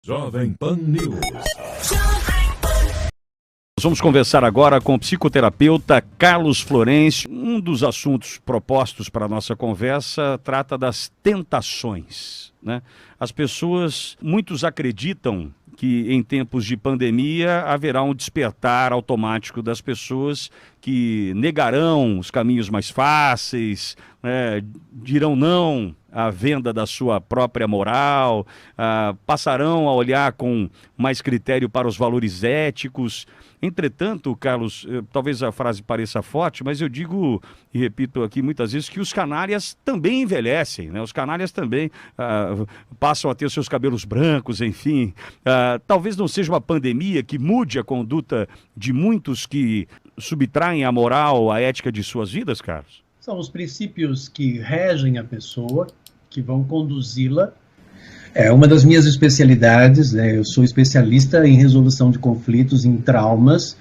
Jovem Pan News. Nós vamos conversar agora com o psicoterapeuta Carlos Florencio. Um dos assuntos propostos para a nossa conversa trata das tentações, né? As pessoas, muitos acreditam que em tempos de pandemia haverá um despertar automático das pessoas que negarão os caminhos mais fáceis, dirão não à venda da sua própria moral, passarão a olhar com mais critério para os valores éticos. Entretanto, Carlos, talvez a frase pareça forte, mas eu digo e repito aqui muitas vezes que os canalhas também envelhecem, né? Os canalhas também passam a ter os seus cabelos brancos, enfim. Talvez não seja uma pandemia que mude a conduta de muitos que subtraem a moral, a ética de suas vidas, Carlos? São os princípios que regem a pessoa, que vão conduzi-la. É uma das minhas especialidades, né? Eu sou especialista em resolução de conflitos, em traumas,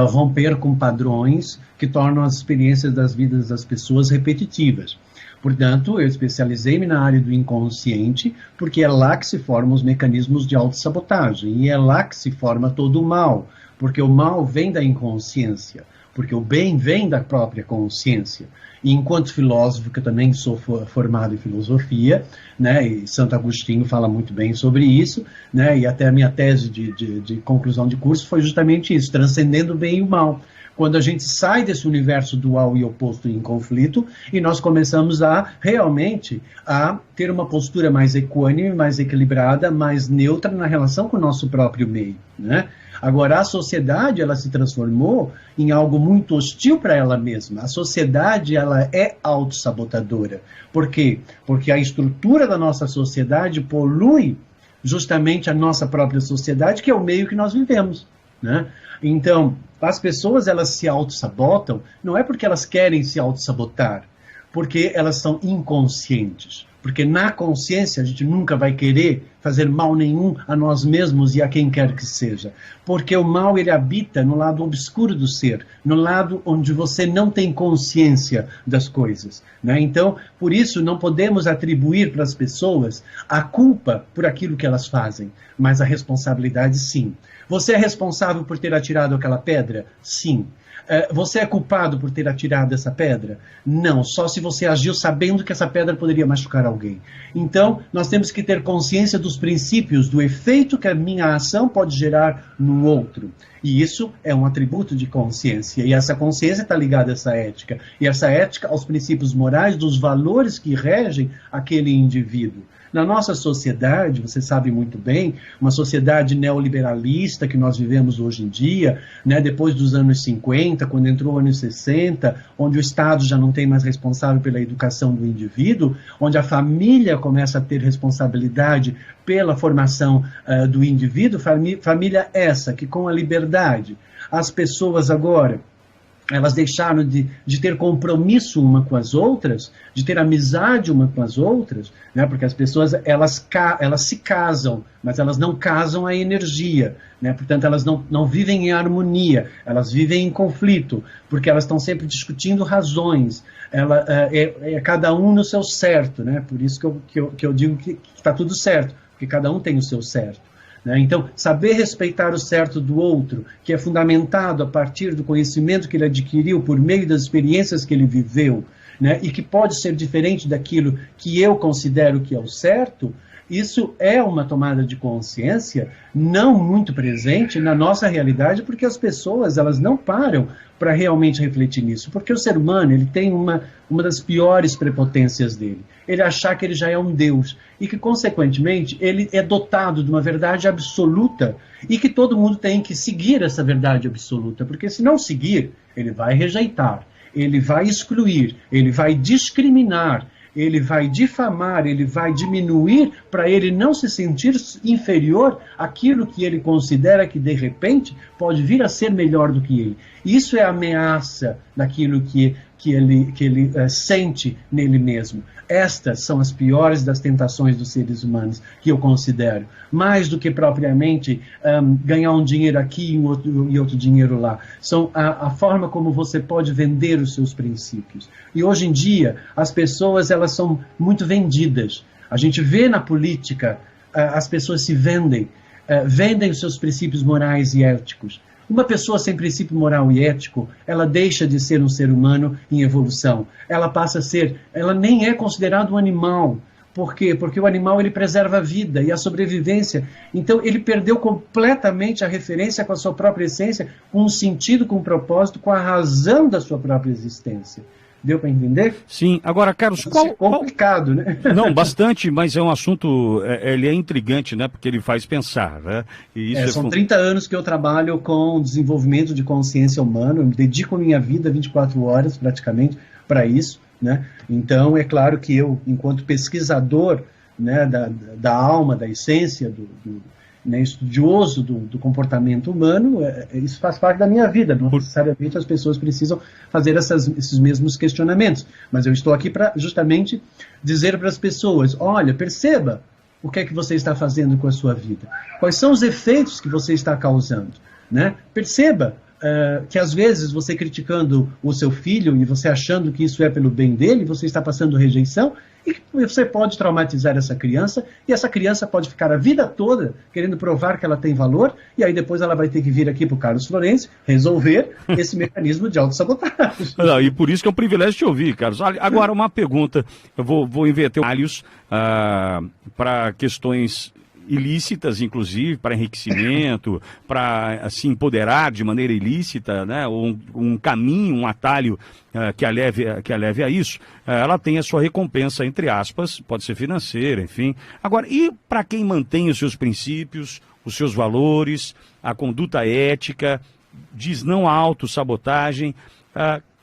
romper com padrões que tornam as experiências das vidas das pessoas repetitivas. Portanto, eu especializei-me na área do inconsciente, porque é lá que se formam os mecanismos de autossabotagem, e é lá que se forma todo o mal, porque o mal vem da inconsciência, porque o bem vem da própria consciência. E enquanto filósofo, que eu também sou formado em filosofia, né, e Santo Agostinho fala muito bem sobre isso, né, e até a minha tese de conclusão de curso foi justamente isso, transcendendo o bem e o mal. Quando a gente sai desse universo dual e oposto em conflito, e nós começamos realmente a ter uma postura mais equânime, mais equilibrada, mais neutra na relação com o nosso próprio meio, né? Agora, a sociedade, ela se transformou em algo muito hostil para ela mesma. A sociedade, ela é autossabotadora. Por quê? Porque a estrutura da nossa sociedade polui justamente a nossa própria sociedade, que é o meio que nós vivemos, né? Então, as pessoas, elas se autossabotam, não é porque elas querem se autossabotar, porque elas são inconscientes. Porque na consciência a gente nunca vai querer fazer mal nenhum a nós mesmos e a quem quer que seja. Porque o mal, ele habita no lado obscuro do ser, no lado onde você não tem consciência das coisas, né? Então, por isso, não podemos atribuir para as pessoas a culpa por aquilo que elas fazem, mas a responsabilidade, sim. Você é responsável por ter atirado aquela pedra? Sim. Você é culpado por ter atirado essa pedra? Não, só se você agiu sabendo que essa pedra poderia machucar alguém. Então, nós temos que ter consciência dos princípios, do efeito que a minha ação pode gerar no outro. E isso é um atributo de consciência. E essa consciência está ligada a essa ética. E essa ética aos princípios morais, dos valores que regem aquele indivíduo. Na nossa sociedade, você sabe muito bem, uma sociedade neoliberalista que nós vivemos hoje em dia, né, depois dos anos 50, quando entrou o anos 60, onde o Estado já não tem mais responsável pela educação do indivíduo, onde a família começa a ter responsabilidade pela formação do indivíduo, família essa que com a liberdade, as pessoas agora, elas deixaram de ter compromisso uma com as outras, de ter amizade uma com as outras, né? Porque as pessoas, elas se casam, mas elas não casam a energia, né? Portanto, elas não vivem em harmonia, elas vivem em conflito, porque elas estão sempre discutindo razões, cada um no seu certo, né? Por isso que eu digo que está tudo certo, porque cada um tem o seu certo. Então, saber respeitar o certo do outro, que é fundamentado a partir do conhecimento que ele adquiriu por meio das experiências que ele viveu, né, e que pode ser diferente daquilo que eu considero que é o certo, isso é uma tomada de consciência não muito presente na nossa realidade, porque as pessoas, elas não param para realmente refletir nisso. Porque o ser humano, ele tem uma das piores prepotências dele. Ele achar que ele já é um Deus e que, consequentemente, ele é dotado de uma verdade absoluta e que todo mundo tem que seguir essa verdade absoluta, porque se não seguir, ele vai rejeitar, ele vai excluir, ele vai discriminar, ele vai difamar, ele vai diminuir para ele não se sentir inferior àquilo que ele considera que, de repente, pode vir a ser melhor do que ele. Isso é a ameaça daquilo que ele sente nele mesmo. Estas são as piores das tentações dos seres humanos, que eu considero. Mais do que propriamente ganhar um dinheiro aqui e outro dinheiro lá. São a forma como você pode vender os seus princípios. E hoje em dia, as pessoas, elas são muito vendidas. A gente vê na política as pessoas se vendem, vendem os seus princípios morais e éticos. Uma pessoa sem princípio moral e ético, ela deixa de ser um ser humano em evolução. Ela passa a ser, ela nem é considerada um animal. Por quê? Porque o animal ele preserva a vida e a sobrevivência. Então ele perdeu completamente a referência com a sua própria essência, com um sentido, com um propósito, com a razão da sua própria existência. Deu para entender? Sim. Agora, Carlos, É complicado, né? Não, bastante, mas é um assunto, ele é intrigante, né? Porque ele faz pensar, né? E isso são 30 anos que eu trabalho com desenvolvimento de consciência humana, eu me dedico a minha vida 24 horas praticamente para isso, né? Então, é claro que eu, enquanto pesquisador, né, da alma, da essência, né, estudioso do comportamento humano, isso faz parte da minha vida. Não necessariamente as pessoas precisam fazer esses mesmos questionamentos. Mas eu estou aqui para justamente dizer para as pessoas, olha, perceba o que é que você está fazendo com a sua vida. Quais são os efeitos que você está causando, né? Perceba que às vezes você criticando o seu filho e você achando que isso é pelo bem dele, você está passando rejeição e você pode traumatizar essa criança e essa criança pode ficar a vida toda querendo provar que ela tem valor e aí depois ela vai ter que vir aqui para o Carlos Florencio resolver esse mecanismo de autossabotagem. E por isso que é um privilégio te ouvir, Carlos. Agora, uma pergunta, eu vou inverter olhos para questões ilícitas, inclusive, para enriquecimento, para se empoderar de maneira ilícita, né? Um caminho, um atalho que a leve a isso, ela tem a sua recompensa, entre aspas, pode ser financeira, enfim. Agora, e para quem mantém os seus princípios, os seus valores, a conduta ética, diz não à autossabotagem,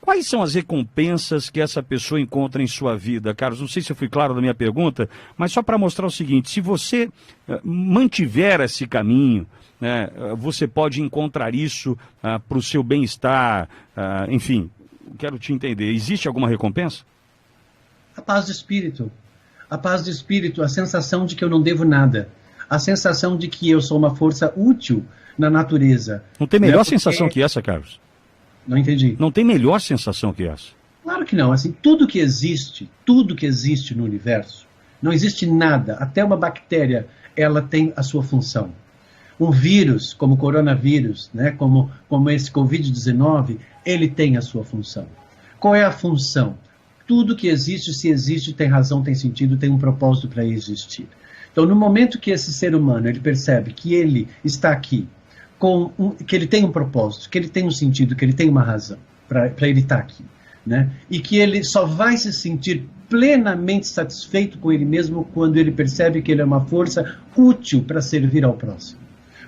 quais são as recompensas que essa pessoa encontra em sua vida, Carlos? Não sei se eu fui claro na minha pergunta, mas só para mostrar o seguinte, se você mantiver esse caminho, né, você pode encontrar isso para o seu bem-estar, enfim, quero te entender. Existe alguma recompensa? A paz de espírito. A paz de espírito, a sensação de que eu não devo nada. A sensação de que eu sou uma força útil na natureza. Não tem melhor sensação que essa, Carlos? Não entendi. Não tem melhor sensação que essa? Claro que não. Assim, tudo que existe no universo, não existe nada, até uma bactéria, ela tem a sua função. Um vírus, como o coronavírus, né, como esse Covid-19, ele tem a sua função. Qual é a função? Tudo que existe, se existe, tem razão, tem sentido, tem um propósito para existir. Então, no momento que esse ser humano ele percebe que ele está aqui, que ele tem um propósito, que ele tem um sentido, que ele tem uma razão para ele estar aqui, né? E que ele só vai se sentir plenamente satisfeito com ele mesmo quando ele percebe que ele é uma força útil para servir ao próximo.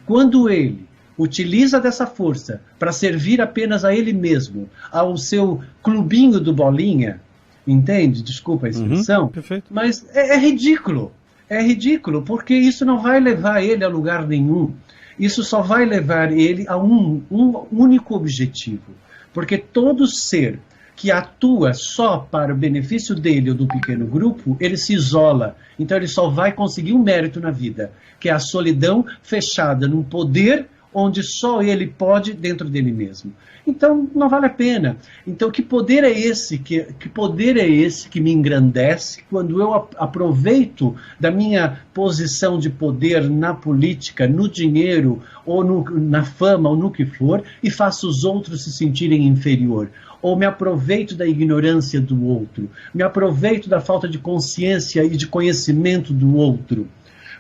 Quando ele utiliza dessa força para servir apenas a ele mesmo, ao seu clubinho do bolinha, entende? Desculpa a expressão, perfeito. Mas é ridículo. É ridículo, porque isso não vai levar ele a lugar nenhum. Isso só vai levar ele a um único objetivo. Porque todo ser que atua só para o benefício dele ou do pequeno grupo, ele se isola. Então ele só vai conseguir um mérito na vida, que é a solidão fechada num poder onde só ele pode dentro dele mesmo. Então não vale a pena. Então que poder é esse que me engrandece quando eu aproveito da minha posição de poder na política, no dinheiro, ou na fama, ou no que for, e faço os outros se sentirem inferior? Ou me aproveito da ignorância do outro, me aproveito da falta de consciência e de conhecimento do outro.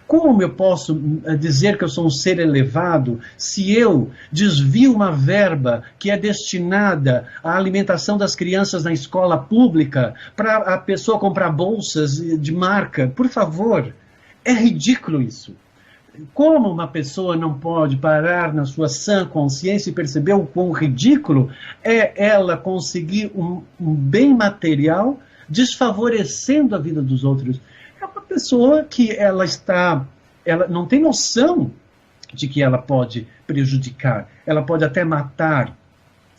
Como eu posso dizer que eu sou um ser elevado se eu desvio uma verba que é destinada à alimentação das crianças na escola pública para a pessoa comprar bolsas de marca? Por favor, é ridículo isso. Como uma pessoa não pode parar na sua sã consciência e perceber o quão ridículo é ela conseguir um bem material desfavorecendo a vida dos outros? É uma pessoa que ela não tem noção de que ela pode prejudicar, ela pode até matar,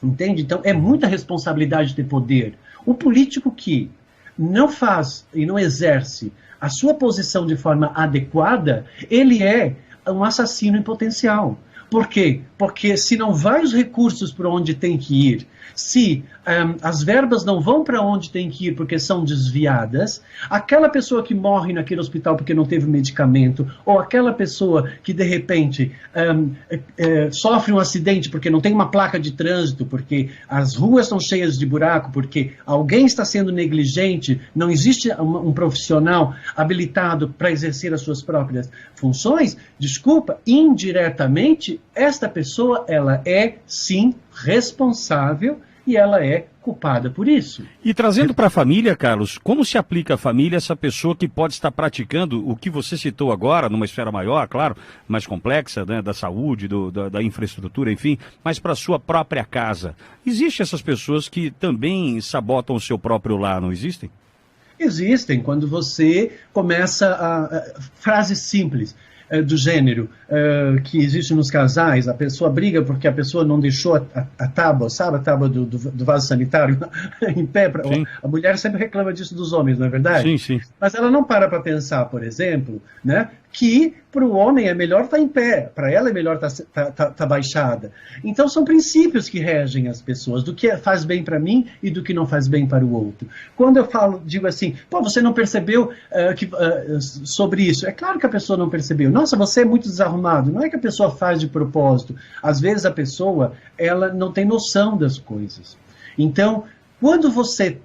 entende? Então é muita responsabilidade ter poder. O político que não faz e não exerce a sua posição de forma adequada, ele é um assassino em potencial. Por quê? Porque se não vai os recursos para onde tem que ir, Se as verbas não vão para onde tem que ir porque são desviadas, aquela pessoa que morre naquele hospital porque não teve medicamento, ou aquela pessoa que de repente sofre um acidente porque não tem uma placa de trânsito, porque as ruas estão cheias de buraco, porque alguém está sendo negligente, não existe um profissional habilitado para exercer as suas próprias funções, desculpa, indiretamente, esta pessoa, ela é sim responsável e ela é culpada por isso. E trazendo para a família, Carlos, como se aplica à família essa pessoa que pode estar praticando o que você citou agora, numa esfera maior, claro, mais complexa, né, da saúde, da infraestrutura, enfim, mas para a sua própria casa? Existem essas pessoas que também sabotam o seu próprio lar, não existem? Existem, quando você começa frases simples. Do gênero que existe nos casais, a pessoa briga porque a pessoa não deixou a tábua, sabe, a tábua do vaso sanitário em pé. A mulher sempre reclama disso dos homens, não é verdade? Sim, sim. Mas ela não para pensar, por exemplo, né, que para o homem é melhor estar em pé, para ela é melhor estar baixada. Então são princípios que regem as pessoas, do que faz bem para mim e do que não faz bem para o outro. Quando eu digo assim, pô, você não percebeu sobre isso? É claro que a pessoa não percebeu. Nossa, você é muito desarrumado. Não é que a pessoa faz de propósito. Às vezes a pessoa, ela não tem noção das coisas. Então, quando você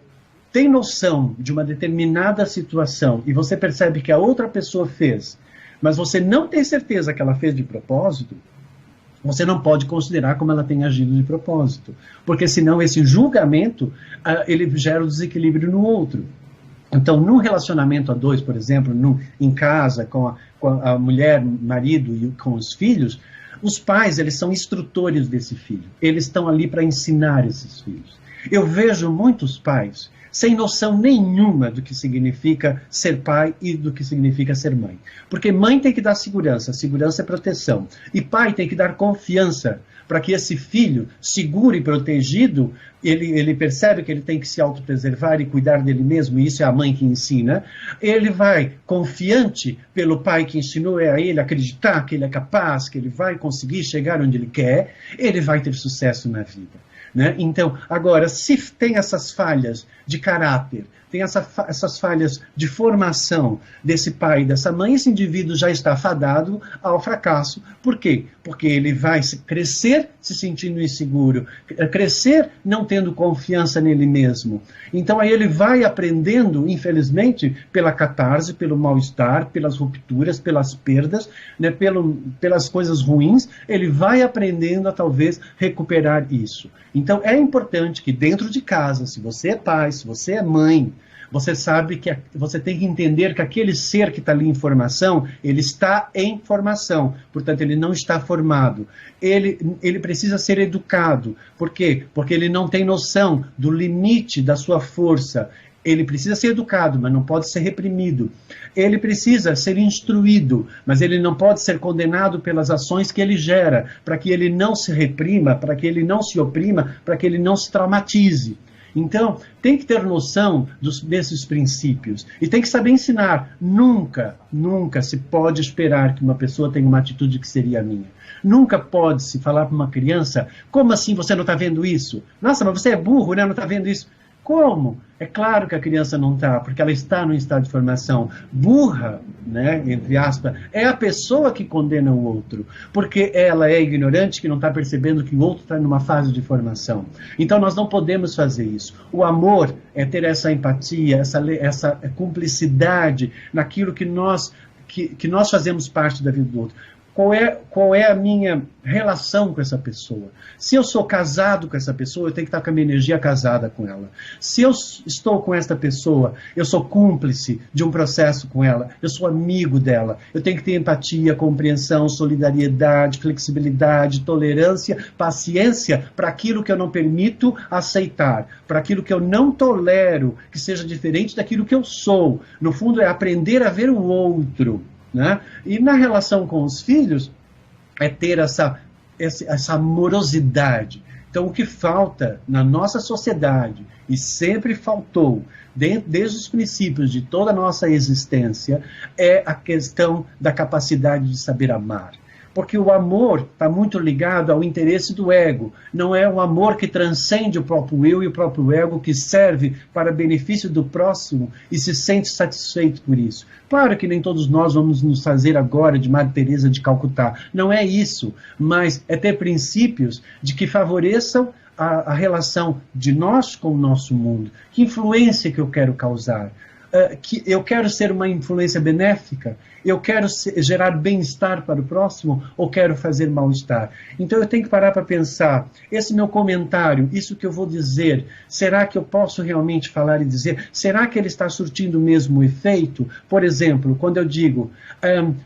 tem noção de uma determinada situação e você percebe que a outra pessoa fez, mas você não tem certeza que ela fez de propósito, você não pode considerar como ela tem agido de propósito. Porque senão esse julgamento, ele gera um desequilíbrio no outro. Então, num relacionamento a dois, por exemplo, em casa, com a mulher, marido e com os filhos, os pais, eles são instrutores desse filho. Eles estão ali para ensinar esses filhos. Eu vejo muitos pais sem noção nenhuma do que significa ser pai e do que significa ser mãe. Porque mãe tem que dar segurança, segurança é proteção. E pai tem que dar confiança para que esse filho, seguro e protegido, ele percebe que ele tem que se autopreservar e cuidar dele mesmo, e isso é a mãe que ensina. Ele vai confiante pelo pai que ensinou a ele acreditar que ele é capaz, que ele vai conseguir chegar onde ele quer, ele vai ter sucesso na vida. Né? Então, agora, se tem essas falhas de caráter, tem essas falhas de formação desse pai e dessa mãe, esse indivíduo já está fadado ao fracasso. Por quê? Porque ele vai crescer se sentindo inseguro, crescer não tendo confiança nele mesmo. Então aí ele vai aprendendo, infelizmente, pela catarse, pelo mal-estar, pelas rupturas, pelas perdas, né, pelas coisas ruins, ele vai aprendendo a talvez recuperar isso. Então é importante que dentro de casa, se você é pai, se você é mãe, você sabe que você tem que entender que aquele ser que está ali em formação, ele está em formação, portanto ele não está formado. Ele precisa ser educado. Por quê? Porque ele não tem noção do limite da sua força. Ele precisa ser educado, mas não pode ser reprimido. Ele precisa ser instruído, mas ele não pode ser condenado pelas ações que ele gera, para que ele não se reprima, para que ele não se oprima, para que ele não se traumatize. Então, tem que ter noção desses princípios e tem que saber ensinar. Nunca se pode esperar que uma pessoa tenha uma atitude que seria a minha. Nunca pode se falar para uma criança, como assim você não está vendo isso? Nossa, mas você é burro, né? Não está vendo isso. Como? É claro que a criança não está, porque ela está no estado de formação. Burra, né, entre aspas, é a pessoa que condena o outro, porque ela é ignorante, que não está percebendo que o outro está numa fase de formação. Então nós não podemos fazer isso. O amor é ter essa empatia, essa cumplicidade naquilo que nós fazemos parte da vida do outro. Qual é a minha relação com essa pessoa? Se eu sou casado com essa pessoa, eu tenho que estar com a minha energia casada com ela. Se eu estou com essa pessoa, eu sou cúmplice de um processo com ela, eu sou amigo dela, eu tenho que ter empatia, compreensão, solidariedade, flexibilidade, tolerância, paciência para aquilo que eu não permito aceitar, para aquilo que eu não tolero que seja diferente daquilo que eu sou. No fundo, é aprender a ver o outro. Né? E na relação com os filhos, é ter essa amorosidade. Então, o que falta na nossa sociedade, e sempre faltou, desde os princípios de toda a nossa existência, é a questão da capacidade de saber amar. Porque o amor está muito ligado ao interesse do ego. Não é um amor que transcende o próprio eu e o próprio ego, que serve para benefício do próximo e se sente satisfeito por isso. Claro que nem todos nós vamos nos fazer agora de Madre Teresa de Calcutá. Não é isso, mas é ter princípios de que favoreçam a relação de nós com o nosso mundo. Que influência que eu quero causar? Que eu quero ser uma influência benéfica? Eu quero gerar bem-estar para o próximo ou quero fazer mal-estar? Então eu tenho que parar para pensar, esse meu comentário, isso que eu vou dizer, será que eu posso realmente falar e dizer? Será que ele está surtindo o mesmo efeito? Por exemplo, quando eu digo,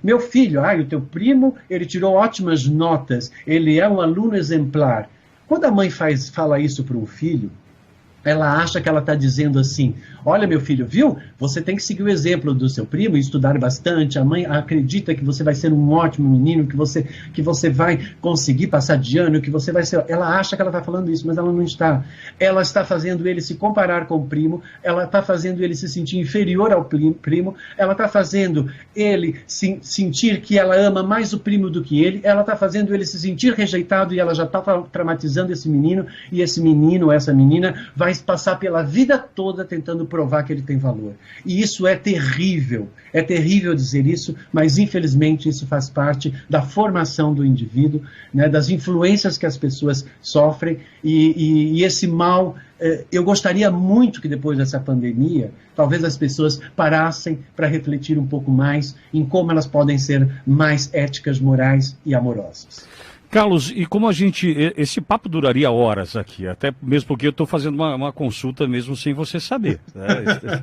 meu filho, o teu primo, ele tirou ótimas notas, ele é um aluno exemplar. Quando a mãe fala isso para um filho, ela acha que ela está dizendo assim, olha meu filho, viu? Você tem que seguir o exemplo do seu primo e estudar bastante, a mãe acredita que você vai ser um ótimo menino, que você vai conseguir passar de ano, que você vai ser... Ela acha que ela está falando isso, mas ela não está. Ela está fazendo ele se comparar com o primo, ela está fazendo ele se sentir inferior ao primo, ela está fazendo ele sentir que ela ama mais o primo do que ele, ela está fazendo ele se sentir rejeitado e ela já está traumatizando esse menino, e esse menino, essa menina, vai passar pela vida toda tentando provar que ele tem valor. E isso é terrível dizer isso, mas infelizmente isso faz parte da formação do indivíduo, né, das influências que as pessoas sofrem, e esse mal, eu gostaria muito que depois dessa pandemia, talvez as pessoas parassem para refletir um pouco mais em como elas podem ser mais éticas, morais e amorosas. Carlos, e como esse papo duraria horas aqui, até mesmo porque eu estou fazendo uma consulta mesmo sem você saber, né?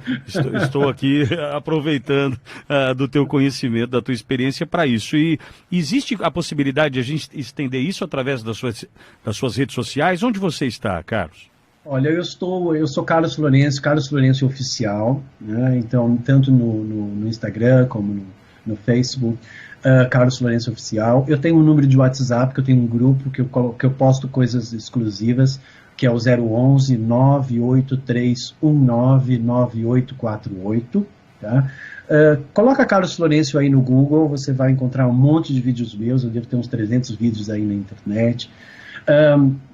Estou aqui aproveitando do teu conhecimento, da tua experiência para isso. E existe a possibilidade de a gente estender isso através das suas redes sociais? Onde você está, Carlos? Olha, eu sou Carlos Florencio Oficial, né? Então, tanto no Instagram como no Facebook. Carlos Florencio Oficial. Eu tenho um número de WhatsApp, que eu tenho um grupo que eu posto coisas exclusivas, que é o 011 98319 9848. Tá? Coloca Carlos Florencio aí no Google, você vai encontrar um monte de vídeos meus, eu devo ter uns 300 vídeos aí na internet.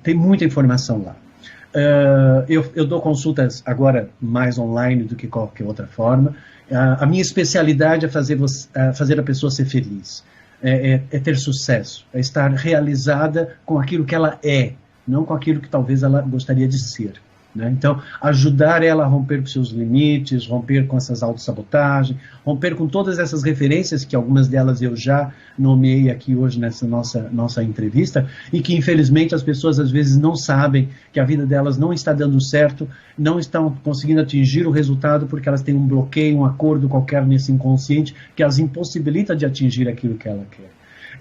Tem muita informação lá. Eu dou consultas agora mais online do que qualquer outra forma. A minha especialidade é fazer a pessoa ser feliz, é ter sucesso, é estar realizada com aquilo que ela é, não com aquilo que talvez ela gostaria de ser. Né? Então, ajudar ela a romper com seus limites, romper com essas autossabotagens, romper com todas essas referências, que algumas delas eu já nomeei aqui hoje nessa nossa entrevista, e que infelizmente as pessoas às vezes não sabem que a vida delas não está dando certo, não estão conseguindo atingir o resultado porque elas têm um bloqueio, um acordo qualquer nesse inconsciente que as impossibilita de atingir aquilo que ela quer.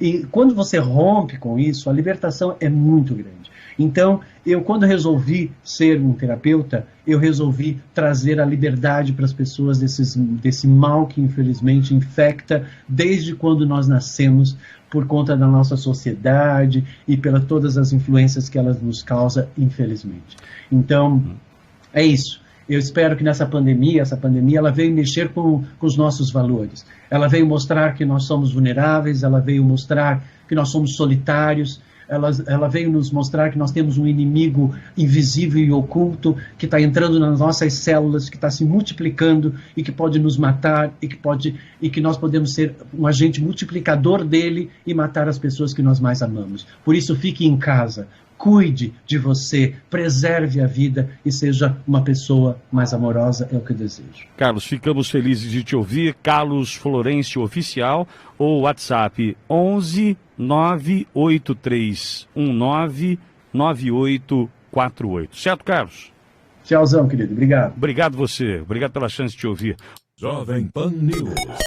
E quando você rompe com isso, a libertação é muito grande. Então, quando resolvi ser um terapeuta, eu resolvi trazer a liberdade para as pessoas desse mal que infelizmente infecta desde quando nós nascemos, por conta da nossa sociedade e pelas todas as influências que ela nos causa, infelizmente. Então, é isso. Eu espero que essa pandemia ela veio mexer com os nossos valores. Ela veio mostrar que nós somos vulneráveis, ela veio mostrar que nós somos solitários, ela veio nos mostrar que nós temos um inimigo invisível e oculto que está entrando nas nossas células, que está se multiplicando e que pode nos matar e que nós podemos ser um agente multiplicador dele e matar as pessoas que nós mais amamos. Por isso, fique em casa. Cuide de você, preserve a vida e seja uma pessoa mais amorosa, é o que eu desejo. Carlos, ficamos felizes de te ouvir. Carlos Florencio Oficial, ou WhatsApp 11 98319 9848. Certo, Carlos? Tchauzão, querido. Obrigado. Obrigado você. Obrigado pela chance de te ouvir. Jovem Pan News.